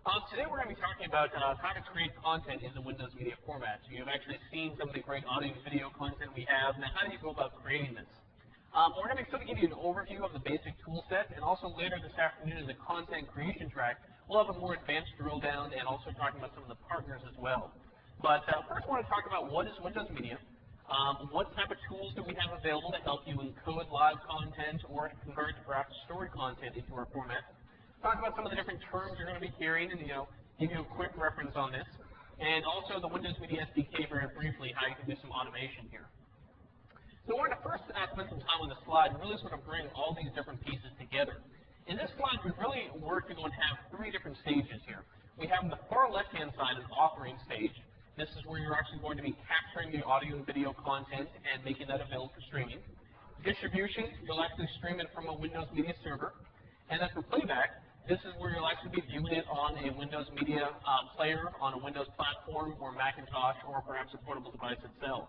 Today we're going to be talking about how to create content in the Windows Media format. So you've actually seen some of the great audio and video content we have. Now, how do you go about creating this? We're going to sort of give you an overview of the basic tool set, and also later this afternoon in the content creation track, we'll have a more advanced drill down and also talking about some of the partners as well. But first I want to talk about what is Windows Media, what type of tools do we have available to help you encode live content or convert perhaps stored content into our format. Talk about some of the different terms you're going to be hearing and, give you a quick reference on this. And also the Windows Media SDK very briefly, how you can do some automation here. So we're going to first spend some time on the slide and really sort of bring all these different pieces together. In this slide, we really work to go and have three different stages here. We have on the far left-hand side an authoring stage. This is where you're actually going to be capturing the audio and video content and making that available for streaming. Distribution, you'll actually stream it from a Windows Media server. And then for playback, this is where you'll actually be viewing it on a Windows Media player, on a Windows platform, or Macintosh, or perhaps a portable device itself.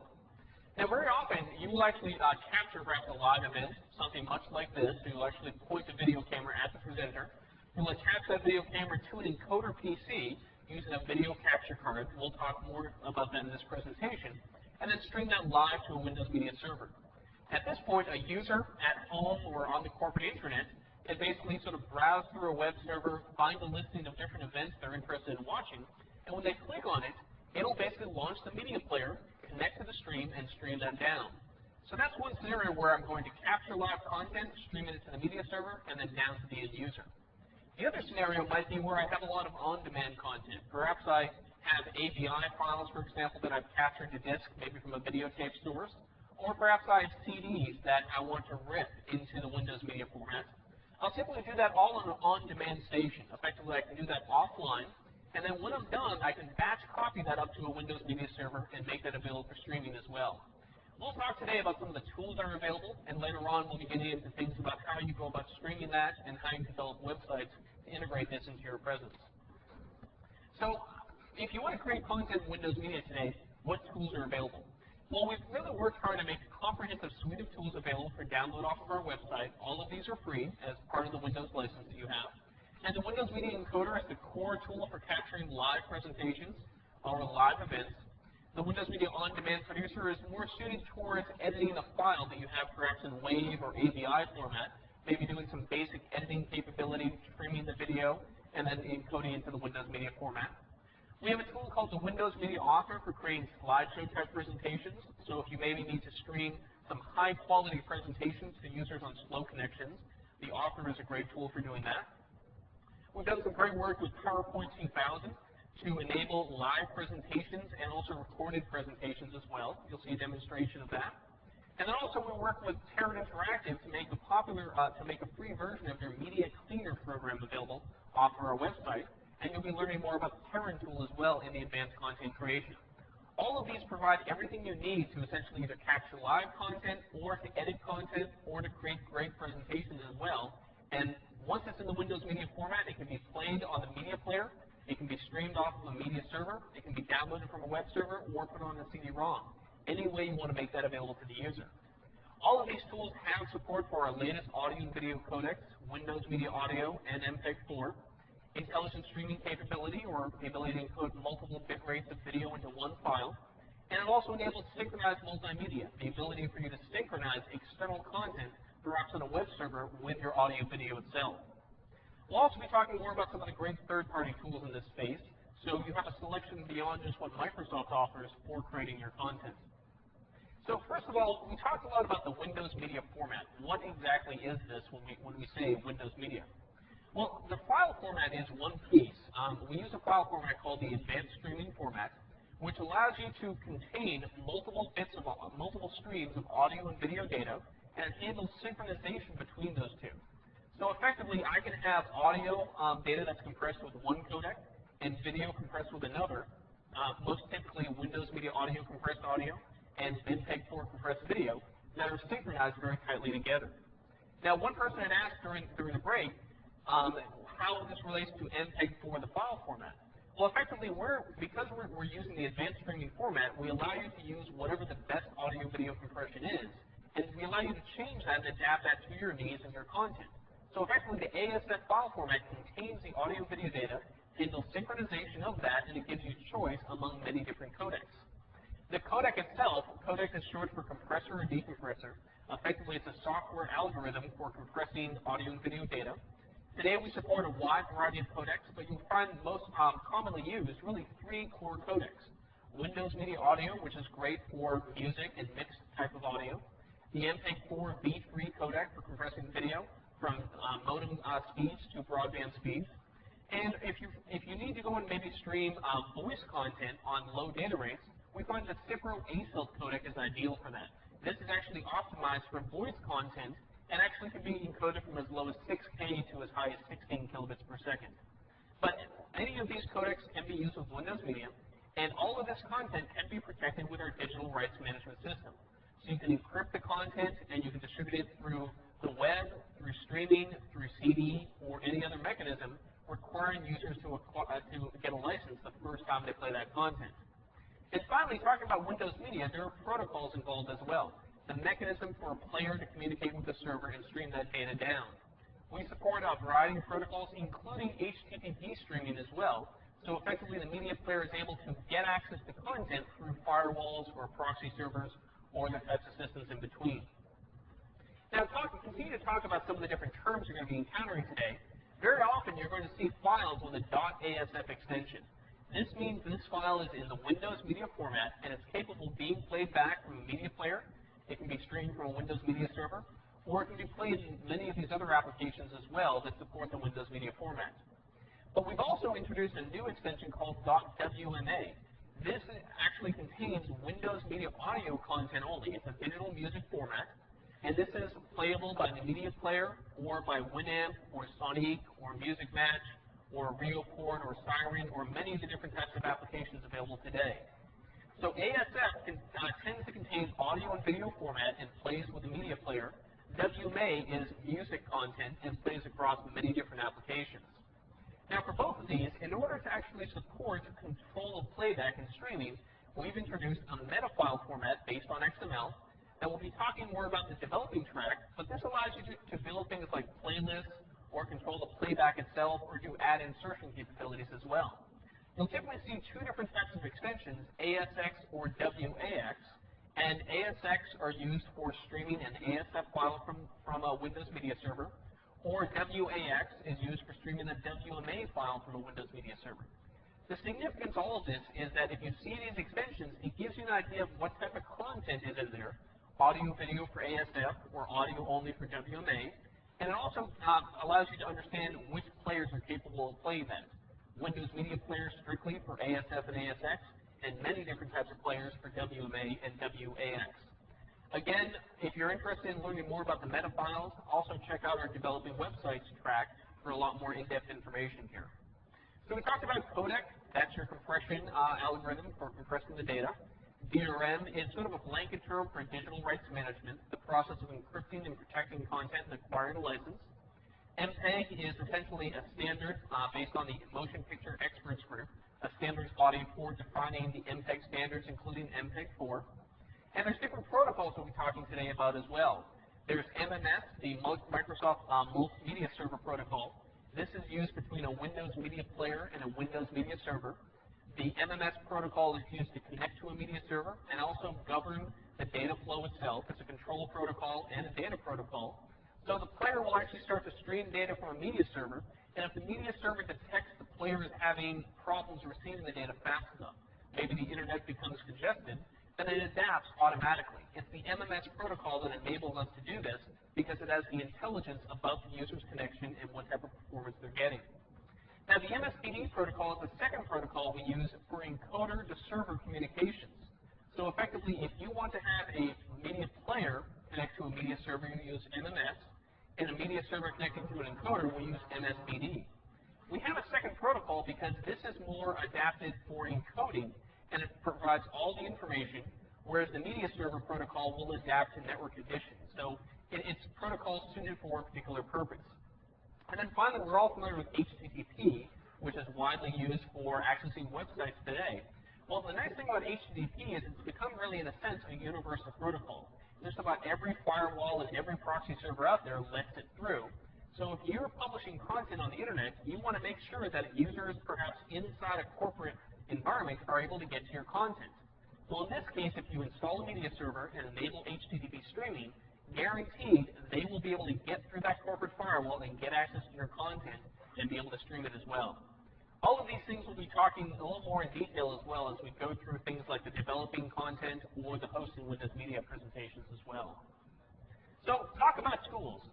Now, very often, you will actually capture perhaps a live event, something much like this. So you'll actually point the video camera at the presenter. You'll attach that video camera to an encoder PC using a video capture card. We'll talk more about that in this presentation. And then stream that live to a Windows Media server. At this point, a user at home or on the corporate intranet can basically sort of browse through a web server, find a listing of different events they're interested in watching, and when they click on it, it'll basically launch the media player, connect to the stream, and stream that down. So that's one scenario where I'm going to capture live content, stream it to the media server, and then down to the end user. The other scenario might be where I have a lot of on-demand content. Perhaps I have AVI files, for example, that I've captured to disk, maybe from a videotape source, or perhaps I have CDs that I want to rip into the Windows Media format. I'll simply do that all on an on-demand station. Effectively, I can do that offline, and then when I'm done, I can batch copy that up to a Windows Media server and make that available for streaming as well. We'll talk today about some of the tools that are available, and later on we'll be getting into things about how you go about streaming that and how you develop websites to integrate this into your presence. So, if you want to create content in Windows Media today, what tools are available? Well, we've really worked hard to make a comprehensive suite of tools available for download off of our website. All of these are free as part of the Windows license that you have. And the Windows Media Encoder is the core tool for capturing live presentations or live events. The Windows Media On-Demand Producer is more suited towards editing a file that you have perhaps in WAV or AVI format, maybe doing some basic editing capability, trimming the video, and then encoding into the Windows Media format. We have a tool called the Windows Media Author for creating slideshow type presentations. So if you maybe need to stream some high quality presentations to users on slow connections, the Author is a great tool for doing that. We've done some great work with PowerPoint 2000 to enable live presentations and also recorded presentations as well. You'll see a demonstration of that. And then also we work with Terran Interactive to make a free version of their Media Cleaner program available off of our website. And you'll be learning more about the Terran tool as well in the advanced content creation. All of these provide everything you need to essentially either capture live content or to edit content or to create great presentations as well. And once it's in the Windows Media format, it can be played on the media player, it can be streamed off of a media server, it can be downloaded from a web server, or put on a CD-ROM. Any way you want to make that available to the user. All of these tools have support for our latest audio and video codecs, Windows Media Audio and MPEG-4. Intelligent streaming capability, or the ability to encode multiple bit rates of video into one file. And it also enables synchronized multimedia, the ability for you to synchronize external content, perhaps on a web server, with your audio video itself. We'll also be talking more about some of the great third-party tools in this space, so you have a selection beyond just what Microsoft offers for creating your content. So first of all, we talked a lot about the Windows Media format. What exactly is this when we say Windows Media? Well, the file format is one piece. We use a file format called the Advanced Streaming format, which allows you to contain multiple streams of audio and video data, and it handles synchronization between those two. So effectively, I can have audio data that's compressed with one codec and video compressed with another. Most typically, Windows Media Audio compressed audio and MPEG-4 compressed video that are synchronized very tightly together. Now, one person had asked during the break, how this relates to MPEG-4, the file format. Well, effectively, because we're using the advanced streaming format, we allow you to use whatever the best audio-video compression is, and we allow you to change that and adapt that to your needs and your content. So effectively, the ASF file format contains the audio-video data, handles synchronization of that, and it gives you choice among many different codecs. The codec itself, codec is short for compressor or decompressor. Effectively, it's a software algorithm for compressing audio and video data. Today, we support a wide variety of codecs, but you'll find most commonly used really three core codecs. Windows Media Audio, which is great for music and mixed type of audio. The MPEG-4 V3 codec for compressing video from modem speeds to broadband speeds. And if you need to go and maybe stream voice content on low data rates, we find the Cipro ASIL codec is ideal for that. This is actually optimized for voice content and actually can be encoded from as low as 6K to as high as 16 kilobits per second. But any of these codecs can be used with Windows Media, and all of this content can be protected with our digital rights management system. So you can encrypt the content and you can distribute it through the web, through streaming, through CD, or any other mechanism requiring users to get a license the first time they play that content. And finally, talking about Windows Media, there are protocols involved as well. The mechanism for a player to communicate with the server and stream that data down. We support a variety of protocols, including HTTP streaming as well. So effectively, the media player is able to get access to content through firewalls or proxy servers or the types of systems in between. Now, continue to talk about some of the different terms you're going to be encountering today. Very often, you're going to see files with a .asf extension. This means this file is in the Windows Media format, and it's capable of being played back from a media player. It can be streamed from a Windows Media server, or it can be played in many of these other applications as well that support the Windows Media format. But we've also introduced a new extension called .wma. This actually contains Windows Media Audio content only. It's a digital music format, and this is playable by the media player, or by Winamp, or Sonic, or Music Match, or RioPort, or Siren, or many of the different types of applications available today. So ASF tends to contain audio and video format and plays with the media player. WMA is music content and plays across many different applications. Now for both of these, in order to actually support control of playback and streaming, we've introduced a meta file format based on XML, and we'll be talking more about the developing track, but this allows you to build things like playlists, or control the playback itself, or do ad insertion capabilities as well. You'll typically see two different types of extensions, ASX or WAX, and ASX are used for streaming an ASF file from a Windows Media server, or WAX is used for streaming a WMA file from a Windows Media server. The significance of all of this is that if you see these extensions, it gives you an idea of what type of content is in there, audio video for ASF, or audio only for WMA, and it also allows you to understand which players are capable of playing that. Windows Media players strictly for ASF and ASX, and many different types of players for WMA and WAX. Again, if you're interested in learning more about the meta files, also check out our developing websites track for a lot more in-depth information here. So we talked about codec, that's your compression algorithm for compressing the data. DRM is sort of a blanket term for digital rights management, the process of encrypting and protecting content and acquiring a license. MPEG is essentially a standard based on the Motion Picture Experts Group, a standards body for defining the MPEG standards, including MPEG-4. And there's different protocols we'll be talking today about as well. There's MMS, the Microsoft Multimedia Server Protocol. This is used between a Windows Media Player and a Windows Media Server. The MMS protocol is used to connect to a media server and also govern the data flow itself. It's a control protocol and a data protocol. So the player will actually start to stream data from a media server, and if the media server detects the player is having problems receiving the data fast enough, maybe the internet becomes congested, then it adapts automatically. It's the MMS protocol that enables us to do this because it has the intelligence about the user's connection and what type of performance they're getting. Now the MSPD protocol is the second protocol we use for encoder-to-server communications. So effectively, if you want to have a media player connect to a media server, you use MMS, and a media server connecting to an encoder, we use MSPD. We have a second protocol because this is more adapted for encoding, and it provides all the information, whereas the media server protocol will adapt to network conditions. So it's protocols suited for a particular purpose. And then finally, we're all familiar with HTTP, which is widely used for accessing websites today. Well, the nice thing about HTTP is it's become really, in a sense, a universal protocol. Just about every firewall and every proxy server out there lets it through. So if you're publishing content on the internet, you want to make sure that users perhaps inside a corporate environment are able to get to your content. Well, in this case, if you install a media server and enable HTTP streaming, guaranteed they will be able to get through that corporate firewall and get access to your content and be able to stream it as well. All of these things we'll be talking a little more in detail as well as we go through things like the developing content or the hosting Windows Media presentations as well. So talk about tools.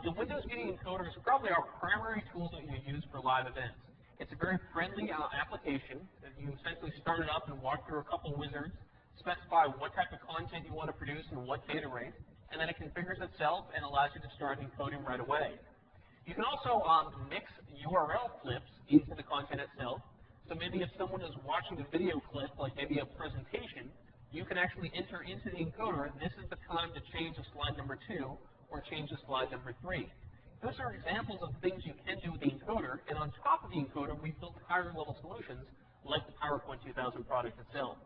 The Windows Media Encoder is probably our primary tool that you use for live events. It's a very friendly application. You essentially start it up and walk through a couple of wizards, specify what type of content you want to produce and what data rate, and then it configures itself and allows you to start encoding right away. You can also mix URL clips into the content itself. So maybe if someone is watching a video clip, like maybe a presentation, you can actually enter into the encoder, this is the time to change to slide number 2 or change to slide number 3. Those are examples of things you can do with the encoder, and on top of the encoder, we've built higher level solutions like the PowerPoint 2000 product itself.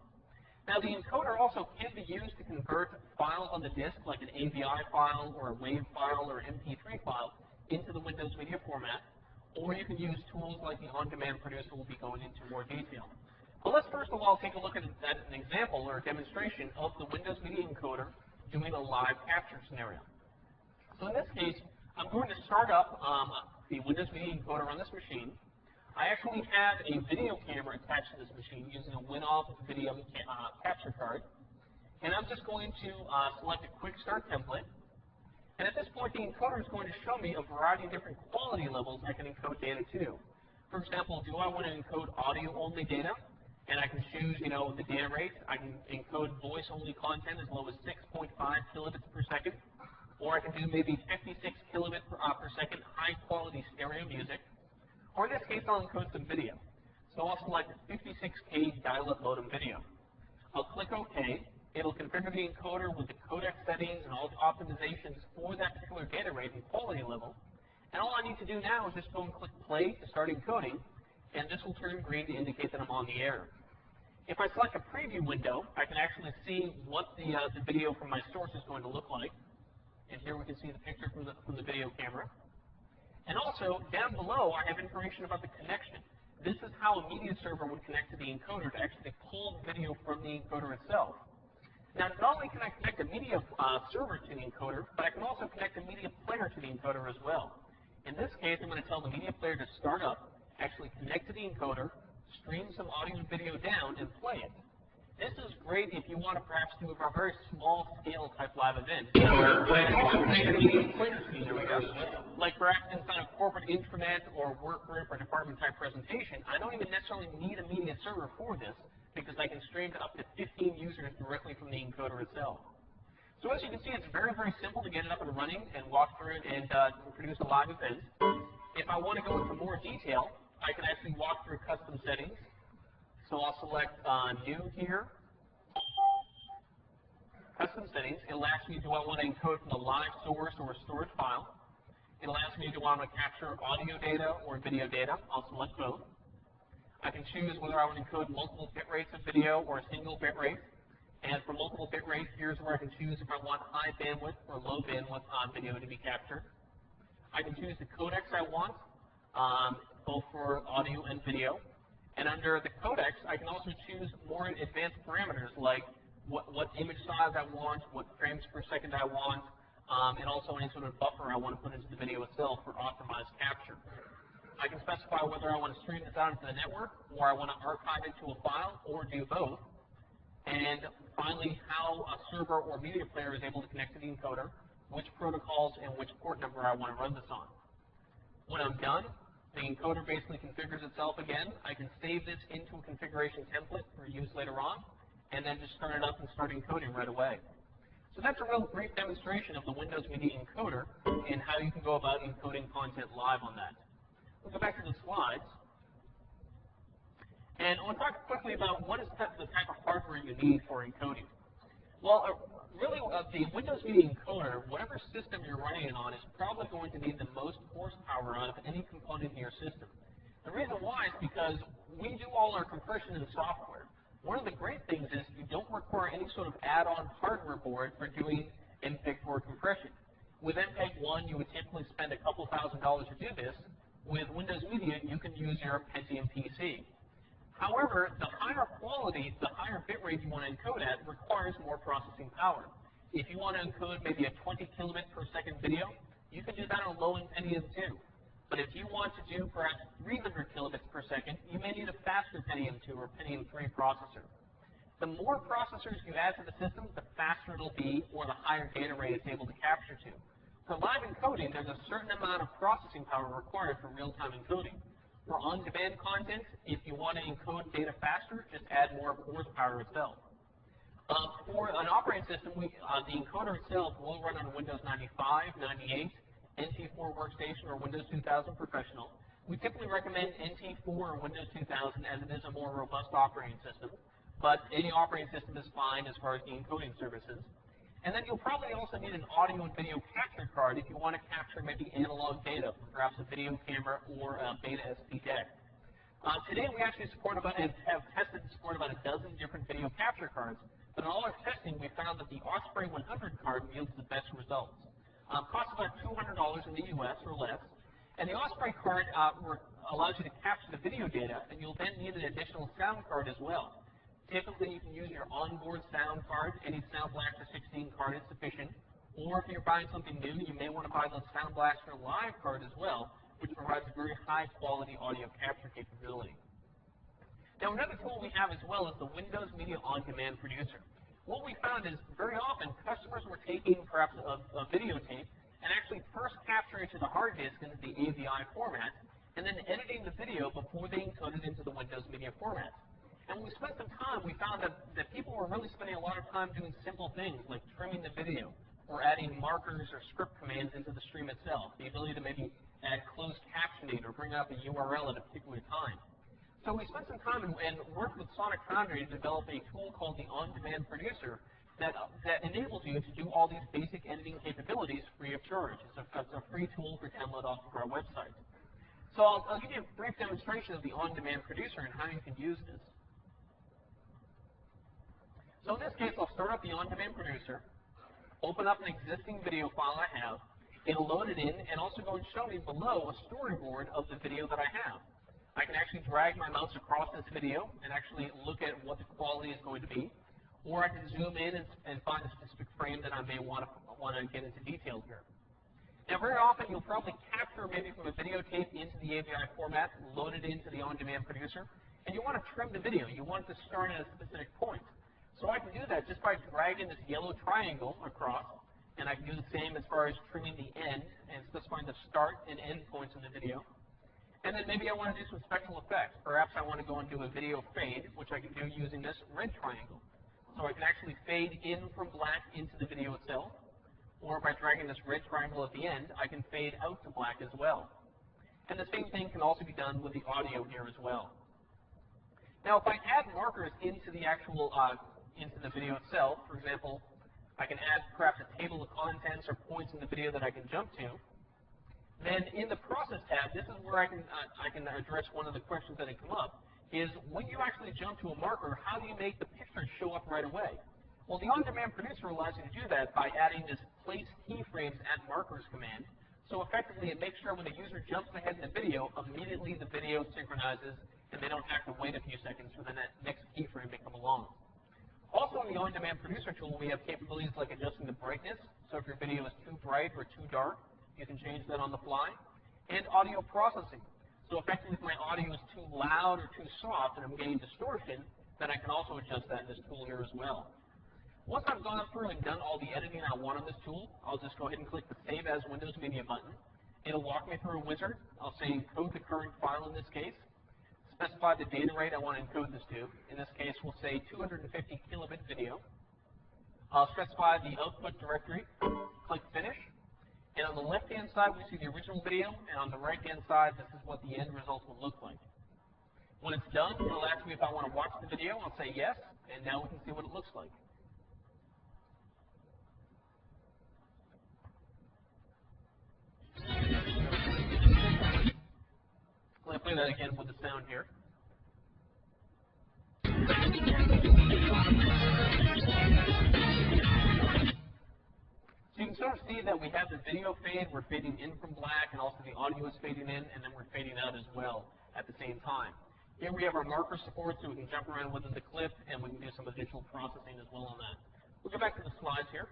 Now, the encoder also can be used to convert files on the disk, like an AVI file or a WAV file or MP3 file, into the Windows Media format, or you can use tools like the on-demand producer we'll be going into more detail. But let's first of all take a look at an example or a demonstration of the Windows Media Encoder doing a live capture scenario. So in this case, I'm going to start up the Windows Media Encoder on this machine. I actually have a video camera attached to this machine using a Winoff video capture card. And I'm just going to select a quick start template. And at this point, the encoder is going to show me a variety of different quality levels I can encode data to. For example, do I want to encode audio-only data? And I can choose, the data rate. I can encode voice-only content as low as 6.5 kilobits per second. Or I can do maybe 56 kilobits per second high-quality stereo music. Or in this case, I'll encode some video. So I'll select 56K dial-up modem video. I'll click OK. It'll configure the encoder with the codec settings and all the optimizations for that particular data rate and quality level. And all I need to do now is just go and click play to start encoding, and this will turn green to indicate that I'm on the air. If I select a preview window, I can actually see what the video from my source is going to look like. And here we can see the picture from the video camera. And also, down below, I have information about the connection. This is how a media server would connect to the encoder to actually pull the video from the encoder itself. Now, not only can I connect a media server to the encoder, but I can also connect a media player to the encoder as well. In this case, I'm going to tell the media player to start up, actually connect to the encoder, stream some audio and video down, and play it. This is great if you want to perhaps do a very small-scale type live event. Like perhaps inside a corporate intranet or work group or department type presentation, I don't even necessarily need a media server for this, because I can stream to up to 15 users directly from the encoder itself. So as you can see, it's very, very simple to get it up and running and walk through it and produce a live event. If I want to go into more detail, I can actually walk through custom settings. So I'll select New here. Custom settings. It'll ask me, do I want to encode from a live source or a stored file? It'll ask me, do I want to capture audio data or video data? I'll select both. I can choose whether I want to encode multiple bit rates of video or a single bit rate. And for multiple bit rates, here's where I can choose if I want high bandwidth or low bandwidth video to be captured. I can choose the codecs I want, both for audio and video. And under the codecs, I can also choose more advanced parameters like what image size I want, what frames per second I want, and also any sort of buffer I want to put into the video itself for optimized capture. I can specify whether I want to stream this out into the network, or I want to archive it to a file, or do both. And finally, how a server or media player is able to connect to the encoder, which protocols and which port number I want to run this on. When I'm done, the encoder basically configures itself again. I can save this into a configuration template for use later on, and then just start it up and start encoding right away. So that's a real great demonstration of the Windows Media Encoder and how you can go about encoding content live on that. We'll go back to the slides. And I want to talk quickly about what is the type of hardware you need for encoding. Well, really, the Windows Media Encoder, whatever system you're running it on, is probably going to need the most horsepower out of any component in your system. The reason why is because we do all our compression in software. One of the great things is you don't require any sort of add-on hardware board for doing MPEG-4 compression. With MPEG-1, you would typically spend a couple $1,000s to do this. With Windows Media, you can use your Pentium PC. However, the higher quality, the higher bitrate you want to encode at requires more processing power. If you want to encode maybe a 20 kilobit per second video, you can do that on a low-end Pentium 2. But if you want to do perhaps 300 kilobits per second, you may need a faster Pentium 2 or Pentium 3 processor. The more processors you add to the system, the faster it'll be, or the higher data rate it's able to capture to. For live encoding, there's a certain amount of processing power required for real-time encoding. For on-demand content, if you want to encode data faster, just add more horsepower itself. For an operating system, the encoder itself will run on Windows 95, 98, NT4 Workstation, or Windows 2000 Professional. We typically recommend NT4 or Windows 2000 as it is a more robust operating system, but any operating system is fine as far as the encoding services. And then you'll probably also need an audio and video capture card if you want to capture maybe analog data from perhaps a video camera or a Beta SD deck. Today we actually support and have tested and support about a dozen different video capture cards, but in all our testing we found that the Osprey 100 card yields the best results. Costs about $200 in the US or less, and the Osprey card allows you to capture the video data, and you'll then need an additional sound card as well. Typically, you can use your onboard sound card. Any Sound Blaster 16 card is sufficient. Or if you're buying something new, you may want to buy the Sound Blaster Live card as well, which provides a very high-quality audio capture capability. Now, another tool we have as well is the Windows Media On-Demand Producer. What we found is very often customers were taking perhaps a videotape and actually first capturing it to the hard disk into the AVI format, and then editing the video before they encoded it into the Windows Media format. And when we spent some time, we found that people were really spending a lot of time doing simple things like trimming the video or adding markers or script commands into the stream itself, the ability to maybe add closed captioning or bring up a URL at a particular time. So we spent some time and worked with Sonic Foundry to develop a tool called the On-Demand Producer that enables you to do all these basic editing capabilities free of charge. It's a free tool for download off of our website. So I'll give you a brief demonstration of the On-Demand Producer and how you can use this. So in this case, I'll start up the On-Demand Producer, open up an existing video file I have, it'll load it in, and also go and show me below a storyboard of the video that I have. I can actually drag my mouse across this video and actually look at what the quality is going to be, or I can zoom in and find a specific frame that I may want to get into detail here. Now, very often you'll probably capture maybe from a videotape into the AVI format, load it into the On-Demand Producer, and you want to trim the video. You want it to start at a specific point. So I can do that just by dragging this yellow triangle across, and I can do the same as far as trimming the end and specifying the start and end points in the video. And then maybe I want to do some special effects. Perhaps I want to go and do a video fade, which I can do using this red triangle. So I can actually fade in from black into the video itself, or by dragging this red triangle at the end, I can fade out to black as well. And the same thing can also be done with the audio here as well. Now, if I add markers into the actual into the video itself, for example, I can add perhaps a table of contents or points in the video that I can jump to. Then in the Process tab, this is where I can address one of the questions that had come up, is when you actually jump to a marker, how do you make the picture show up right away? Well, the On-Demand Producer allows you to do that by adding this Place Keyframes at Markers command. So effectively, it makes sure when the user jumps ahead in the video, immediately the video synchronizes, and they don't have to wait a few seconds for the next keyframe to come along. Also, in the On-Demand Producer tool, we have capabilities like adjusting the brightness. So if your video is too bright or too dark, you can change that on the fly. And audio processing. So effectively, if my audio is too loud or too soft and I'm getting distortion, then I can also adjust that in this tool here as well. Once I've gone through and done all the editing I want on this tool, I'll just go ahead and click the Save as Windows Media button. It'll walk me through a wizard. I'll say encode the current file in this case. Specify the data rate I want to encode this to. In this case, we'll say 250 kilobit video. I'll specify the output directory, click Finish, and on the left-hand side, we see the original video, and on the right-hand side, this is what the end result will look like. When it's done, it'll ask me if I want to watch the video. I'll say yes, and now we can see what it looks like. Let me play that again with the sound here. So you can sort of see that we have the video fade, we're fading in from black, and also the audio is fading in, and then we're fading out as well at the same time. Here we have our marker support, so we can jump around within the clip, and we can do some additional processing as well on that. We'll go back to the slides here.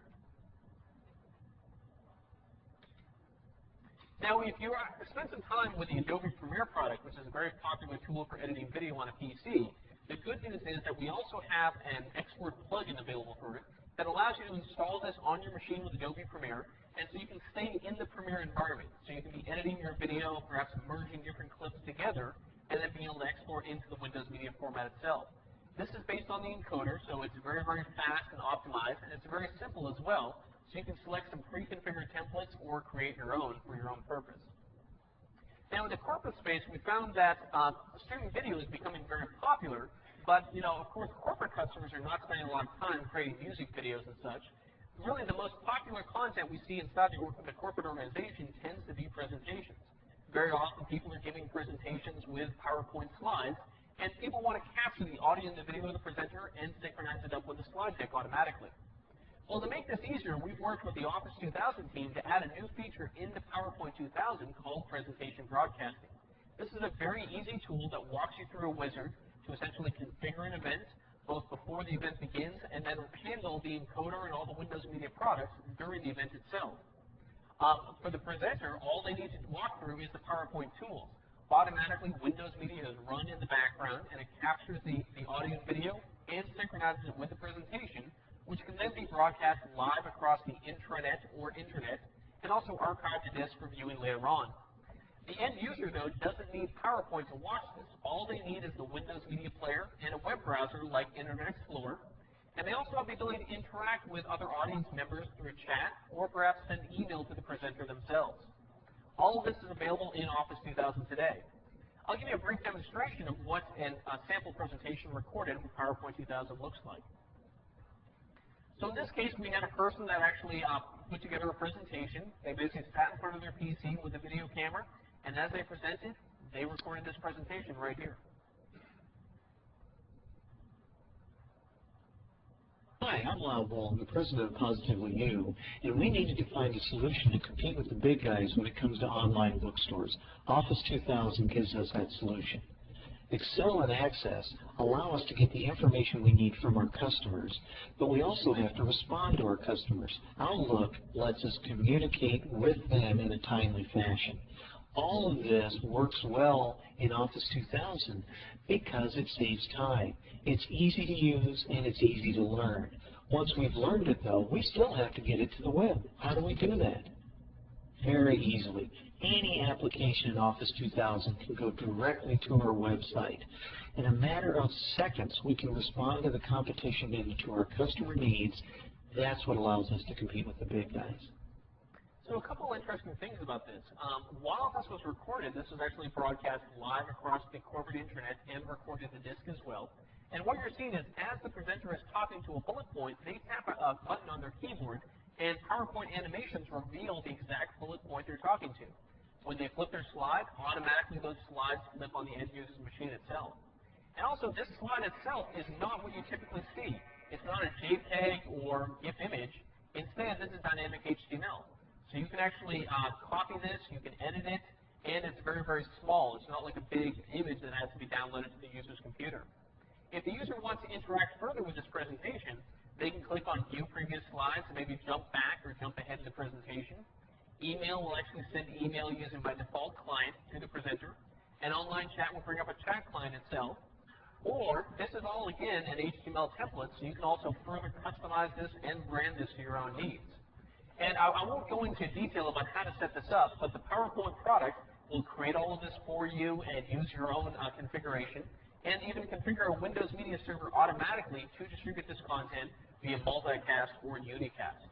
Now, if you spend some time with the Adobe Premiere product, which is a very popular tool for editing video on a PC, the good news is that we also have an export plugin available for it that allows you to install this on your machine with Adobe Premiere, and so you can stay in the Premiere environment. So you can be editing your video, perhaps merging different clips together, and then being able to export into the Windows Media format itself. This is based on the encoder, so it's very, very fast and optimized, and it's very simple as well, so you can select some pre-configured templates or create your own for your own purpose. Now, in the corporate space, we found that streaming video is becoming very popular, but, of course, corporate customers are not spending a lot of time creating music videos and such. Really, the most popular content we see inside the corporate organization tends to be presentations. Very often, people are giving presentations with PowerPoint slides, and people want to capture the audio and the video of the presenter and synchronize it up with the slide deck automatically. Well, to make this easier, we've worked with the Office 2000 team to add a new feature into PowerPoint 2000 called Presentation Broadcasting. This is a very easy tool that walks you through a wizard to essentially configure an event, both before the event begins and then handle the encoder and all the Windows Media products during the event itself. For the presenter, all they need to walk through is the PowerPoint tools. Automatically, Windows Media is run in the background, and it captures the audio and video and synchronizes it with the presentation, which can then be broadcast live across the intranet or internet, and also archived to disk for viewing later on. The end user, though, doesn't need PowerPoint to watch this. All they need is the Windows Media Player and a web browser like Internet Explorer, and they also have the ability to interact with other audience members through chat or perhaps send email to the presenter themselves. All of this is available in Office 2000 today. I'll give you a brief demonstration of what a sample presentation recorded with PowerPoint 2000 looks like. So in this case, we had a person that actually put together a presentation. They basically sat in front of their PC with a video camera, and as they presented, they recorded this presentation right here. Hi, I'm Lyle Ball, the president of Positively You, and we needed to find a solution to compete with the big guys when it comes to online bookstores. Office 2000 gives us that solution. Excel and Access allow us to get the information we need from our customers, but we also have to respond to our customers. Outlook lets us communicate with them in a timely fashion. All of this works well in Office 2000 because it saves time. It's easy to use and it's easy to learn. Once we've learned it, though, we still have to get it to the web. How do we do that? Very easily. Any application in Office 2000 can go directly to our website. In a matter of seconds, we can respond to the competition and to our customer needs. That's what allows us to compete with the big guys. So a couple interesting things about this. While this was recorded, this was actually broadcast live across the corporate internet and recorded to disk as well. And what you're seeing is as the presenter is talking to a bullet point, they tap a button on their keyboard, and PowerPoint animations reveal the exact bullet point they're talking to. When they flip their slide, automatically those slides flip on the end user's machine itself. And also, this slide itself is not what you typically see. It's not a JPEG or GIF image. Instead, this is dynamic HTML. So you can actually copy this, you can edit it, and it's very, very small. It's not like a big image that has to be downloaded to the user's computer. If the user wants to interact further with this presentation, they can click on View Previous Slides and maybe jump back or jump ahead of the presentation. Email will actually send email using by default client to the presenter, and online chat will bring up a chat client itself. Or, this is all, again, an HTML template, so you can also further customize this and brand this to your own needs. And I won't go into detail about how to set this up, but the PowerPoint product will create all of this for you and use your own configuration, and even configure a Windows Media Server automatically to distribute this content via multicast or unicast.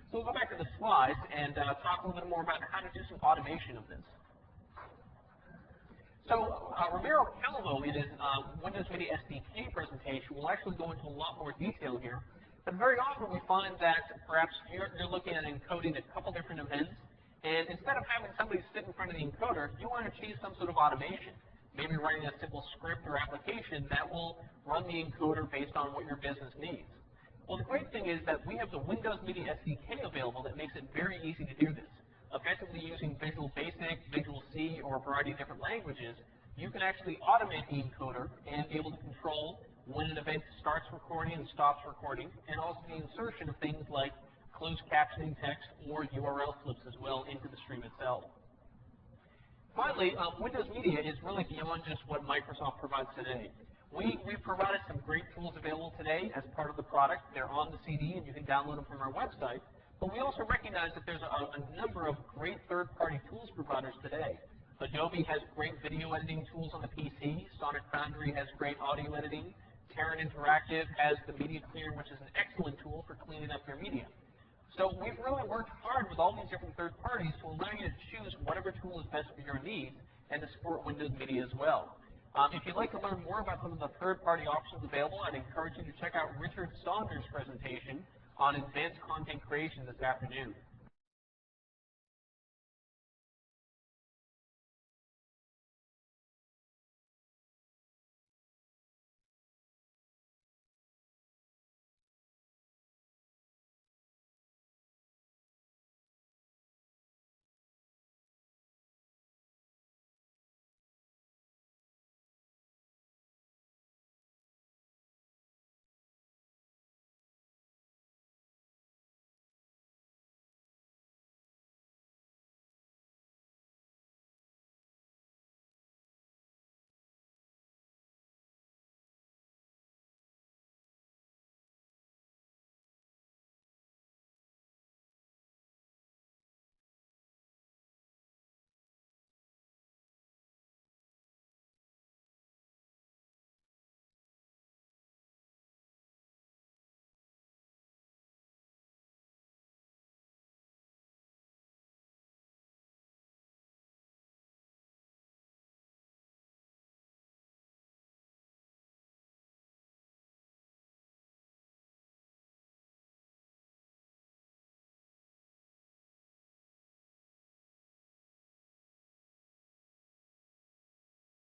So we'll go back to the slides and talk a little bit more about how to do some automation of this. So Ramiro Calvo, in his Windows Media SDK presentation, will actually go into a lot more detail here. But very often we find that perhaps you're looking at encoding a couple different events, and instead of having somebody sit in front of the encoder, you want to achieve some sort of automation. Maybe writing a simple script or application that will run the encoder based on what your business needs. Well, the great thing is that we have the Windows Media SDK available that makes it very easy to do this. Effectively using Visual Basic, Visual C, or a variety of different languages, you can actually automate the encoder and be able to control when an event starts recording and stops recording, and also the insertion of things like closed captioning text or URL slips as well into the stream itself. Finally, Windows Media is really beyond just what Microsoft provides today. We've provided some great tools available today as part of the product. They're on the CD and you can download them from our website. But we also recognize that there's a number of great third-party tools providers today. Adobe has great video editing tools on the PC. Sonic Foundry has great audio editing. Terran Interactive has the Media Cleaner, which is an excellent tool for cleaning up your media. So we've really worked hard with all these different third parties to allow you to choose whatever tool is best for your needs and to support Windows Media as well. If you'd like to learn more about some of the third-party options available, I'd encourage you to check out Richard Saunders' presentation on advanced content creation this afternoon.